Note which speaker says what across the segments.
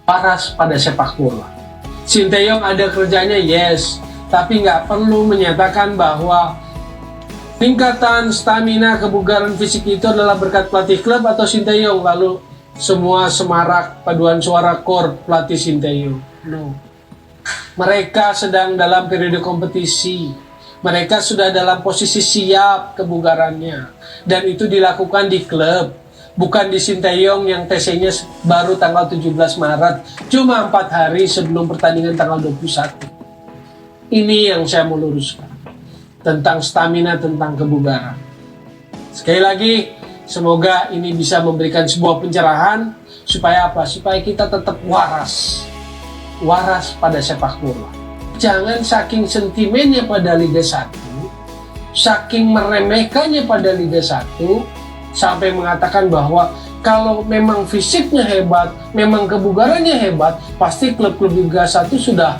Speaker 1: waras pada sepak bola. Sinteyong ada kerjanya, yes, tapi nggak perlu menyatakan bahwa tingkatan stamina kebugaran fisik itu adalah berkat pelatih klub atau Sinteyong, lalu semua semarak paduan suara kor pelatih Sinteyong. No. Mereka sedang dalam periode kompetisi. Mereka sudah dalam posisi siap kebugarannya. Dan itu dilakukan di klub. Bukan di Sinteyong yang TC-nya baru tanggal 17 Maret. Cuma 4 hari sebelum pertandingan tanggal 21. Ini yang saya mau luruskan. Tentang stamina, tentang kebugaran. Sekali lagi, semoga ini bisa memberikan sebuah pencerahan. Supaya apa? Supaya kita tetap waras. Waras pada sepak bola. Jangan saking sentimennya pada Liga 1, saking meremehkannya pada Liga 1, sampai mengatakan bahwa kalau memang fisiknya hebat, memang kebugarannya hebat, pasti klub-klub Liga 1 sudah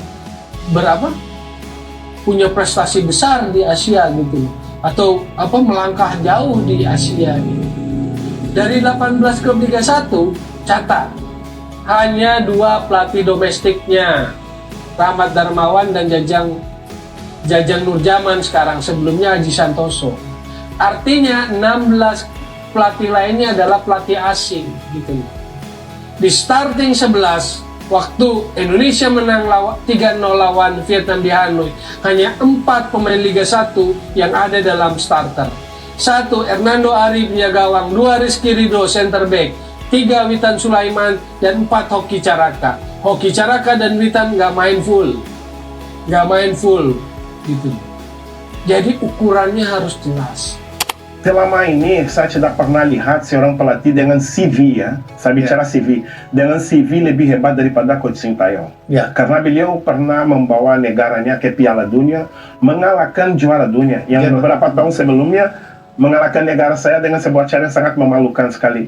Speaker 1: punya prestasi besar di Asia gitu, atau melangkah jauh di Asia gitu. Dari 18 klub Liga 1, catat hanya 2 pelatih domestiknya, Rahmat Darmawan dan Jajang Nurjaman sekarang, sebelumnya Haji Santoso. Artinya 16 pelatih lainnya adalah pelatih asing gitu. Di starting 11 waktu Indonesia menang 3-0 lawan Vietnam di Hanoi, hanya 4 pemain Liga 1 yang ada dalam starter. 1 Hernando Ari penjaga gawang, 2 Rizky Ridho center back, 3 Witan Sulaiman, dan 4 Hoki Caraka. Hoki Caraka dan Witan nggak main full gitu. Jadi ukurannya harus jelas.
Speaker 2: Selama ini saya tidak pernah lihat seorang pelatih dengan CV ya, saya bicara CV, dengan CV lebih hebat daripada Coach Sintayong. Karena beliau pernah membawa negaranya ke Piala Dunia, mengalahkan juara dunia yang beberapa tahun sebelumnya mengalahkan negara saya dengan sebuah cara yang sangat memalukan sekali.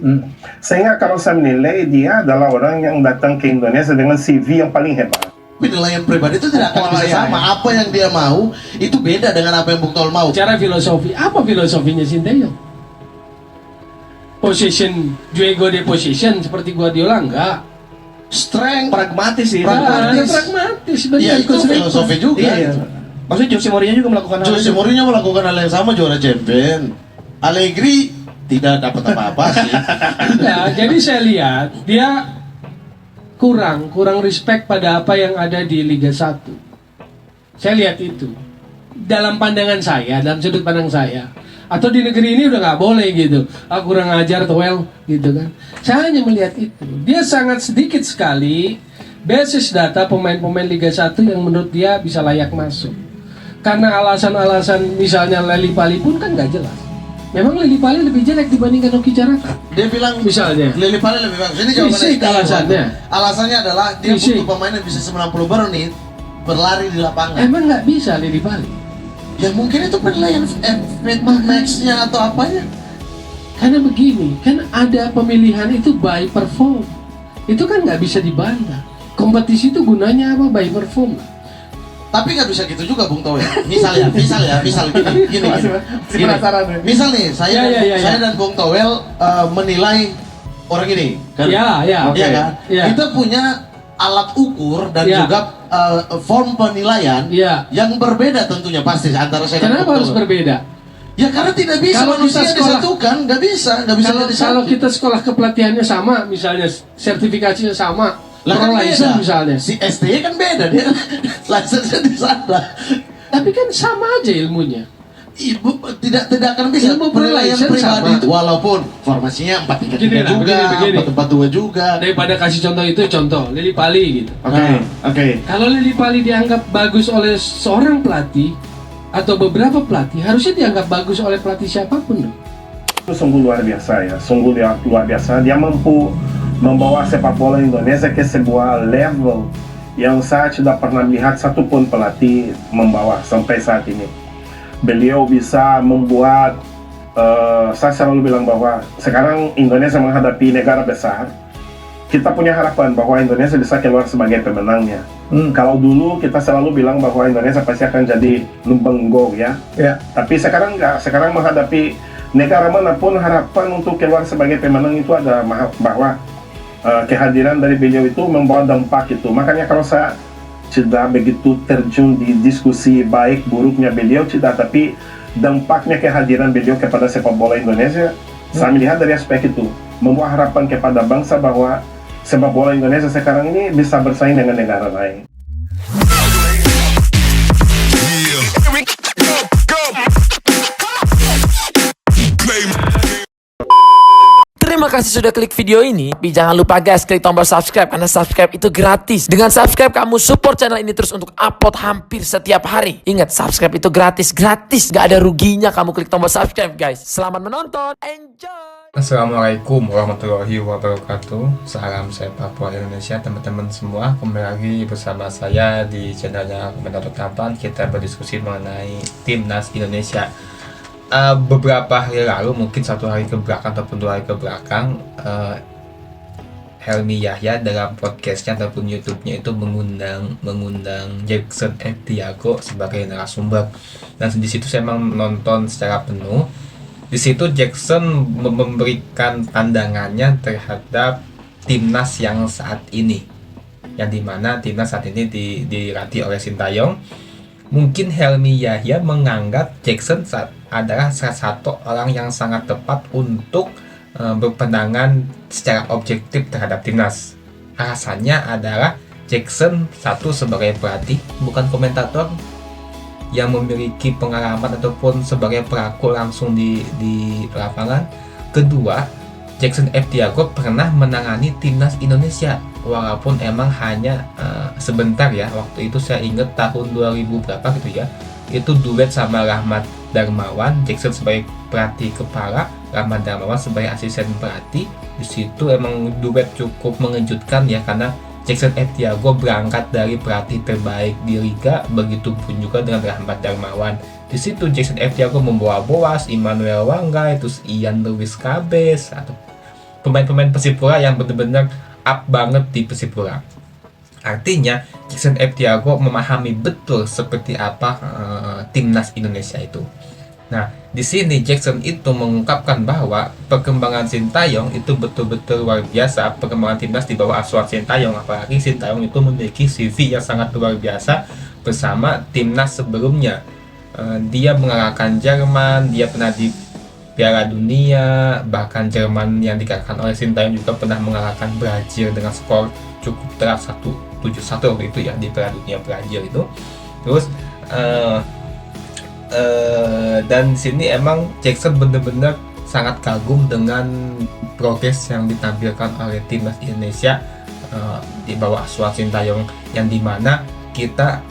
Speaker 2: Sehingga kalau saya menilai, dia adalah orang yang datang ke Indonesia dengan CV yang paling hebat.
Speaker 3: Penilaian pribadi itu tidak akan bisa sama. Apa yang dia mau itu beda dengan apa yang Bung Tol mau.
Speaker 1: Cara filosofi, apa filosofinya Sinteyong? Possession, juego de possession seperti Guardiola enggak.
Speaker 3: Strength,
Speaker 4: pragmatis sih.
Speaker 1: Pragmatis.
Speaker 3: Ya itu filosofi juga.
Speaker 4: Iya. Maksudnya Jose Mourinho juga melakukan hal
Speaker 3: Jose Mourinho melakukan hal yang sama, juara champion. Allegri tidak dapat apa-apa sih.
Speaker 1: Ya, jadi saya lihat dia kurang respect pada apa yang ada di Liga 1. Saya lihat itu. Dalam pandangan saya, dalam sudut pandang saya. Atau di negeri ini udah nggak boleh gitu. Kurang ajar Toel gitu kan. Saya hanya melihat itu. Dia sangat sedikit sekali basis data pemain-pemain Liga 1 yang menurut dia bisa layak masuk. Karena alasan-alasan misalnya Leli Pali pun kan nggak jelas. Memang Leli Pali lebih jelek dibandingkan Hoki Caraka.
Speaker 3: Dia bilang
Speaker 1: misalnya
Speaker 3: Leli Pali lebih bagus. Ini jawabannya
Speaker 1: alasannya.
Speaker 3: Alasannya adalah dia butuh pemain yang bisa 90 menit berlari di lapangan.
Speaker 1: Emang nggak bisa Leli Pali?
Speaker 3: Ya mungkin itu penilaian max-nya atau apanya.
Speaker 1: Karena begini, kan ada pemilihan itu by perform. Itu kan nggak bisa dibantah. Kompetisi itu gunanya apa? By perform.
Speaker 3: Tapi nggak bisa gitu juga Bung Toel. Misal gini. Misal nih, saya dan Bung Toel menilai orang ini. Kan?
Speaker 1: Iya kan?
Speaker 3: Kita punya alat ukur dan juga form penilaian yang berbeda tentunya pasti antara saya dan Bung Toel.
Speaker 1: Kenapa harus berbeda?
Speaker 3: Ya karena tidak bisa
Speaker 1: kalau
Speaker 3: manusia disatukan, nggak bisa
Speaker 1: kalau kita sekolah kepelatihannya sama, misalnya sertifikasinya sama.
Speaker 3: Lah kan beda.
Speaker 1: Misalnya
Speaker 3: si STY kan beda, dia license di sana.
Speaker 1: Tapi kan sama aja ilmunya.
Speaker 3: Ibu tidak akan bisa penilaian pribadi itu, walaupun formasinya 4-3-3 juga, 4-4-2 juga.
Speaker 1: Daripada kasih contoh itu, contoh Leli Pali gitu.
Speaker 2: Oke.
Speaker 1: Kalau Leli Pali dianggap bagus oleh seorang pelatih atau beberapa pelatih, harusnya dianggap bagus oleh pelatih siapapun dong.
Speaker 2: Itu sungguh luar biasa ya, sungguh luar biasa. Dia mampu membawa sepak bola Indonesia ke sebuah level yang saya tidak pernah lihat satupun pelatih membawa sampai saat ini. Beliau bisa membuat, saya selalu bilang bahwa sekarang Indonesia menghadapi negara besar. Kita punya harapan bahwa Indonesia bisa keluar sebagai pemenangnya. Kalau dulu kita selalu bilang bahwa Indonesia pasti akan jadi lumbung gol ya. Tapi sekarang enggak, sekarang menghadapi negara manapun harapan untuk keluar sebagai pemenang itu ada bahwa kehadiran dari beliau itu membawa dampak itu. Makanya kalau saya tidak begitu terjun di diskusi baik buruknya beliau tidak, tapi dampaknya kehadiran beliau kepada sepak bola Indonesia, saya melihat dari aspek itu membawa harapan kepada bangsa bahwa sepak bola Indonesia sekarang ini bisa bersaing dengan negara lain.
Speaker 5: Terima kasih sudah klik video ini. Tapi jangan lupa guys, klik tombol subscribe karena subscribe itu gratis. Dengan subscribe kamu support channel ini terus untuk upload hampir setiap hari. Ingat, subscribe itu gratis. Gak ada ruginya kamu klik tombol subscribe guys. Selamat menonton. Enjoy.
Speaker 6: Assalamualaikum warahmatullahi wabarakatuh. Salam sepak bola Indonesia teman-teman semua. Kembali lagi bersama saya di channelnya Komentator Tampan. Kita berdiskusi mengenai timnas Indonesia. Beberapa hari lalu, mungkin 1 hari ke belakang ataupun 2 hari ke belakang, Helmi Yahya dalam podcastnya ataupun YouTube-nya itu mengundang Jackson F. Tiago sebagai narasumber. Dan di situ saya memang menonton secara penuh. Di situ Jackson memberikan pandangannya terhadap timnas yang saat ini, yang dimana timnas saat ini dilatih oleh Sintayong. Mungkin Helmi Yahya menganggap Jackson adalah salah satu orang yang sangat tepat untuk berpandangan secara objektif terhadap timnas. Alasannya adalah Jackson satu sebagai pelatih, bukan komentator yang memiliki pengalaman ataupun sebagai pelaku langsung di lapangan. Kedua, Jackson F. Tiago pernah menangani timnas Indonesia, walaupun emang hanya sebentar ya. Waktu itu saya ingat tahun 2000 berapa gitu ya, itu duet sama Rahmat Darmawan. Jackson sebagai pelatih kepala, Rahmat Darmawan sebagai asisten pelatih. Di situ emang duet cukup mengejutkan ya, karena Jackson F. Tiago berangkat dari pelatih terbaik di liga, begitu pun juga dengan Rahmat Darmawan. Di situ Jackson F. Tiago membawa Boas, Immanuel Wanggai, terus Ian Luis Cabes, atau pemain-pemain Persipura yang benar-benar up banget di Persipura. Artinya Jackson F. Tiago memahami betul seperti apa timnas Indonesia itu. Nah, di sini Jackson itu mengungkapkan bahwa perkembangan Sintayong itu betul-betul luar biasa. Perkembangan timnas di bawah asuhan Sintayong, apalagi Sintayong itu memiliki CV yang sangat luar biasa bersama timnas sebelumnya. Dia mengalahkan Jerman, dia pernah di Piala Dunia, bahkan Jerman yang dikalahkan oleh Sintayong juga pernah mengalahkan Brazil dengan skor cukup telak 7-1 waktu itu ya di Piala Dunia Brazil itu. Terus dan di sini emang Jackson benar-benar sangat kagum dengan progres yang ditampilkan oleh timnas Indonesia di bawah asuhan Sintayong, yang dimana kita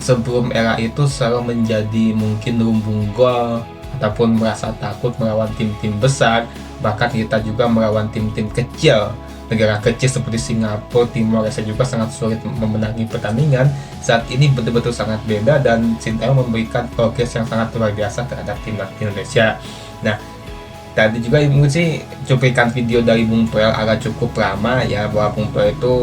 Speaker 6: sebelum era itu selalu menjadi mungkin lumbung gol ataupun merasa takut melawan tim-tim besar. Bahkan kita juga melawan tim-tim kecil, negara kecil seperti Singapura, Timor Leste juga sangat sulit memenangi pertandingan. Saat ini betul-betul sangat beda, dan Sintayong memberikan progres yang sangat luar biasa terhadap timnas Indonesia. Nah, tadi juga mungkin sih cuplikan video dari Bung Toel agak cukup lama ya, bahwa Bung Toel itu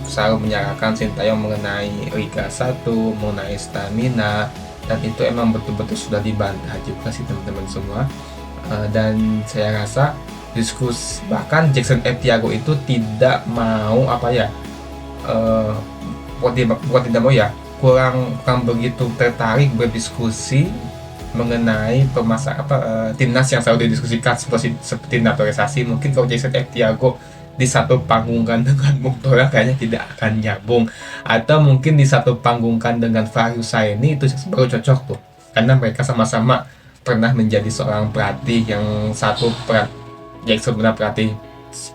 Speaker 6: selalu menyalahkan Sintayong mengenai Liga 1, mengenai stamina, dan itu emang betul-betul sudah dibantah juga sih teman-teman semua. Dan saya rasa bahkan Jackson F. Tiago itu tidak mau bukan tidak mau ya, kurang begitu tertarik berdiskusi mengenai timnas yang selalu didiskusikan seperti naturalisasi. Mungkin kalau Jackson F. Tiago di satu panggungkan dengan Bung Toel kayaknya tidak akan nyambung, atau mungkin di satu panggungkan dengan Fahri Husaini itu baru cocok tuh, karena mereka sama-sama pernah menjadi seorang pelatih. Yang satu Jackson pernah pelatih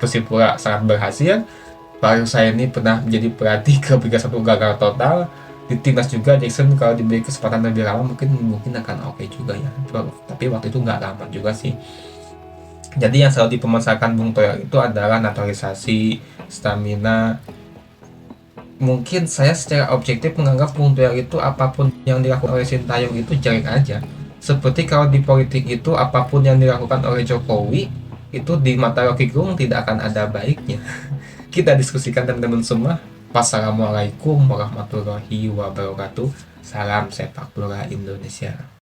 Speaker 6: Persipura sangat berhasil, Fahri Husaini pernah menjadi pelatih ke Liga 1 gagal total. Di timnas juga Jackson kalau diberi kesempatan lebih lama mungkin akan oke juga ya, tapi waktu itu nggak lama juga sih. Jadi yang selalu dipemasarkan Bung Toel itu adalah naturalisasi, stamina. Mungkin saya secara objektif menganggap Bung Toel itu apapun yang dilakukan oleh Sintayong itu jelek aja. Seperti kalau di politik itu apapun yang dilakukan oleh Jokowi itu di mata Rocky Gerung tidak akan ada baiknya. Kita diskusikan teman-teman semua. Wassalamualaikum warahmatullahi wabarakatuh. Salam sepak bola Indonesia.